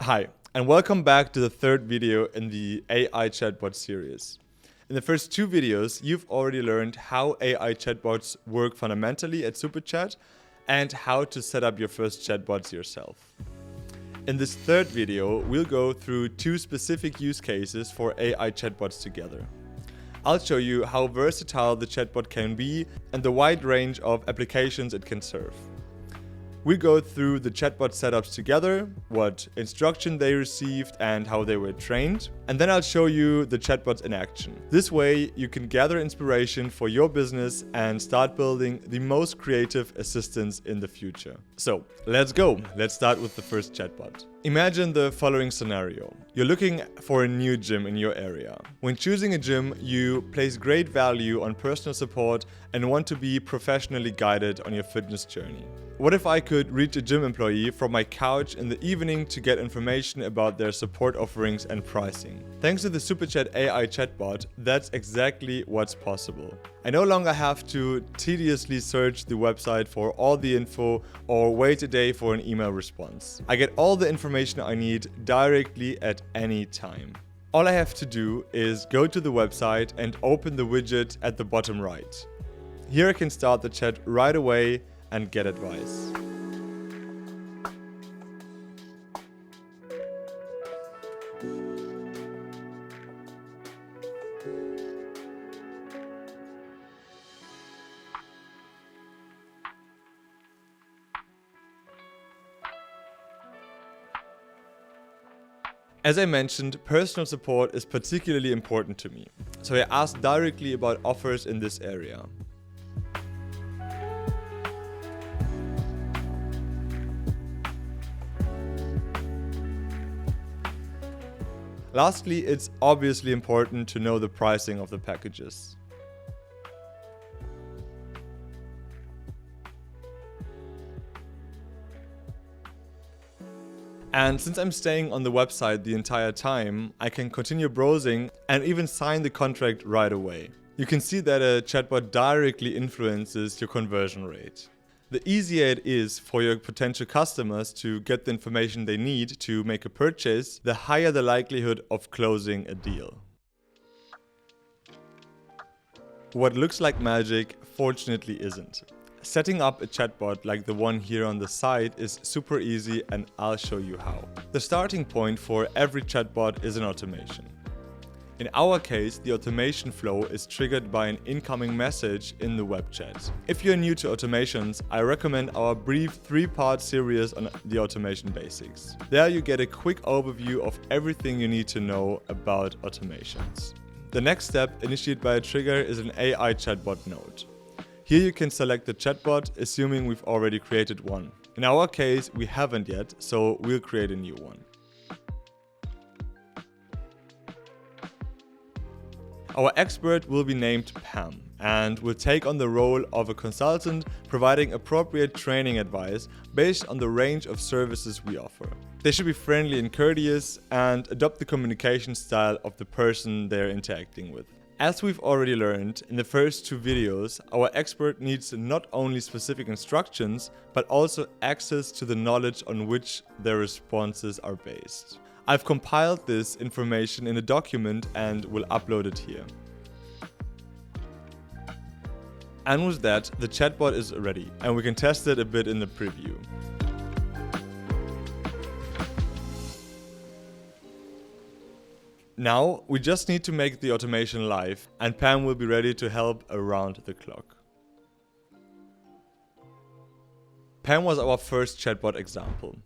Hi, and welcome back to the third video in the AI chatbot series. In the first two videos, you've already learned how AI chatbots work fundamentally at SuperChat and how to set up your first chatbots yourself. In this third video, we'll go through two specific use cases for AI chatbots together. I'll show you how versatile the chatbot can be and the wide range of applications it can serve. We go through the chatbot setups together, what instruction they received and how they were trained, and then I'll show you the chatbots in action. This way you can gather inspiration for your business and start building the most creative assistants in the future. So let's go. Let's start with the first chatbot. Imagine the following scenario. You're looking for a new gym in your area. When choosing a gym, you place great value on personal support and want to be professionally guided on your fitness journey. What if I could reach a gym employee from my couch in the evening to get information about their support offerings and pricing? Thanks to the SuperChat AI chatbot, that's exactly what's possible. I no longer have to tediously search the website for all the info or wait a day for an email response. I get all the information I need directly at any time. All I have to do is go to the website and open the widget at the bottom right. Here I can start the chat right away and get advice. As I mentioned, personal support is particularly important to me, so I asked directly about offers in this area. Lastly, it's obviously important to know the pricing of the packages. And since I'm staying on the website the entire time, I can continue browsing and even sign the contract right away. You can see that a chatbot directly influences your conversion rate. The easier it is for your potential customers to get the information they need to make a purchase, the higher the likelihood of closing a deal. What looks like magic, fortunately isn't. Setting up a chatbot like the one here on the side is super easy, and I'll show you how. The starting point for every chatbot is an automation. In our case, the automation flow is triggered by an incoming message in the web chat. If you're new to automations, I recommend our brief 3-part series on the automation basics. There you get a quick overview of everything you need to know about automations. The next step, initiated by a trigger, is an AI chatbot node. Here you can select the chatbot, assuming we've already created one. In our case, we haven't yet, so we'll create a new one. Our expert will be named Pam and will take on the role of a consultant, providing appropriate training advice based on the range of services we offer. They should be friendly and courteous and adopt the communication style of the person they're interacting with. As we've already learned in the first two videos, our expert needs not only specific instructions, but also access to the knowledge on which their responses are based. I've compiled this information in a document and will upload it here. And with that, the chatbot is ready, and we can test it a bit in the preview. Now, we just need to make the automation live, and Pam will be ready to help around the clock. Pam was our first chatbot example.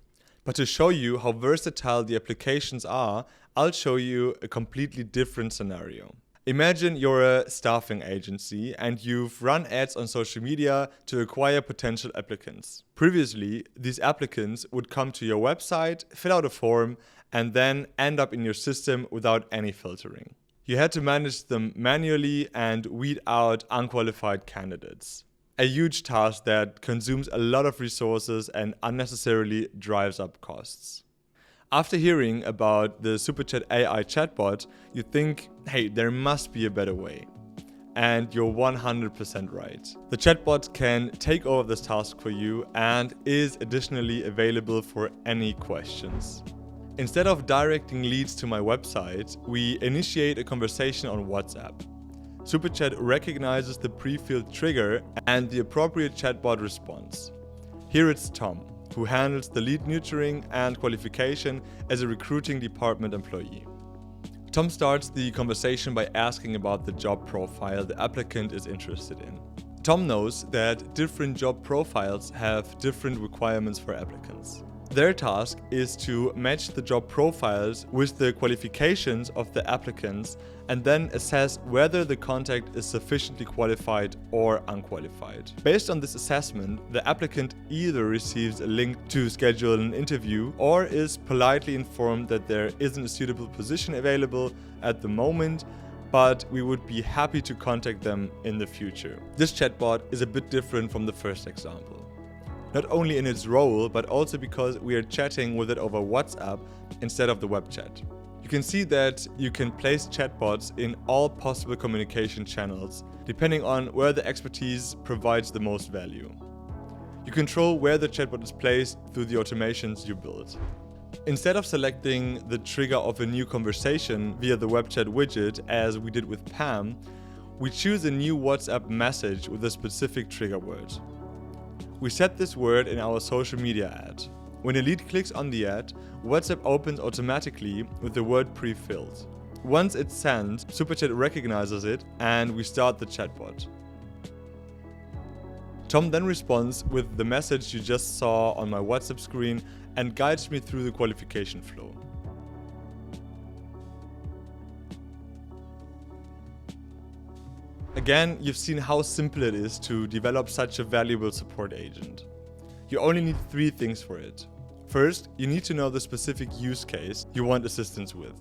But to show you how versatile the applications are, I'll show you a completely different scenario. Imagine you're a staffing agency and you've run ads on social media to acquire potential applicants. Previously, these applicants would come to your website, fill out a form, and then end up in your system without any filtering. You had to manage them manually and weed out unqualified candidates. A huge task that consumes a lot of resources and unnecessarily drives up costs. After hearing about the SuperChat AI chatbot, you think, hey, there must be a better way. And you're 100% right. The chatbot can take over this task for you and is additionally available for any questions. Instead of directing leads to my website, we initiate a conversation on WhatsApp. SuperChat recognizes the pre-filled trigger and the appropriate chatbot response. Here it's Tom, who handles the lead nurturing and qualification as a recruiting department employee. Tom starts the conversation by asking about the job profile the applicant is interested in. Tom knows that different job profiles have different requirements for applicants. Their task is to match the job profiles with the qualifications of the applicants and then assess whether the contact is sufficiently qualified or unqualified. Based on this assessment, the applicant either receives a link to schedule an interview or is politely informed that there isn't a suitable position available at the moment, but we would be happy to contact them in the future. This chatbot is a bit different from the first example. Not only in its role, but also because we are chatting with it over WhatsApp instead of the web chat. You can see that you can place chatbots in all possible communication channels, depending on where the expertise provides the most value. You control where the chatbot is placed through the automations you build. Instead of selecting the trigger of a new conversation via the web chat widget, as we did with Pam, we choose a new WhatsApp message with a specific trigger word. We set this word in our social media ad. When a lead clicks on the ad, WhatsApp opens automatically with the word pre-filled. Once it's sent, SuperChat recognizes it and we start the chatbot. Tom then responds with the message you just saw on my WhatsApp screen and guides me through the qualification flow. Again, you've seen how simple it is to develop such a valuable support agent. You only need 3 things for it. First, you need to know the specific use case you want assistance with.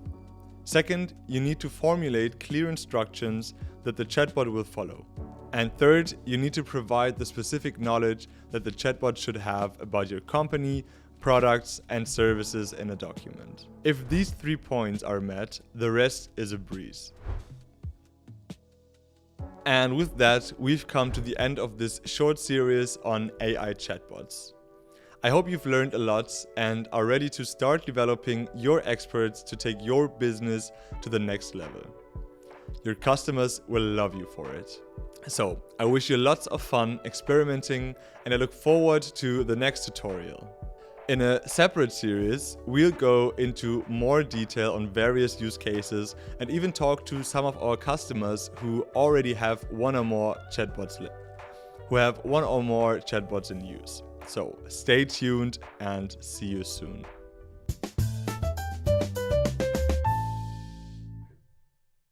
Second, you need to formulate clear instructions that the chatbot will follow. And third, you need to provide the specific knowledge that the chatbot should have about your company, products, and services in a document. If these 3 points are met, the rest is a breeze. And with that, we've come to the end of this short series on AI chatbots. I hope you've learned a lot and are ready to start developing your experts to take your business to the next level. Your customers will love you for it. So, I wish you lots of fun experimenting and I look forward to the next tutorial. In a separate series, we'll go into more detail on various use cases and even talk to some of our customers who already have one or more chatbots in use. So stay tuned and see you soon.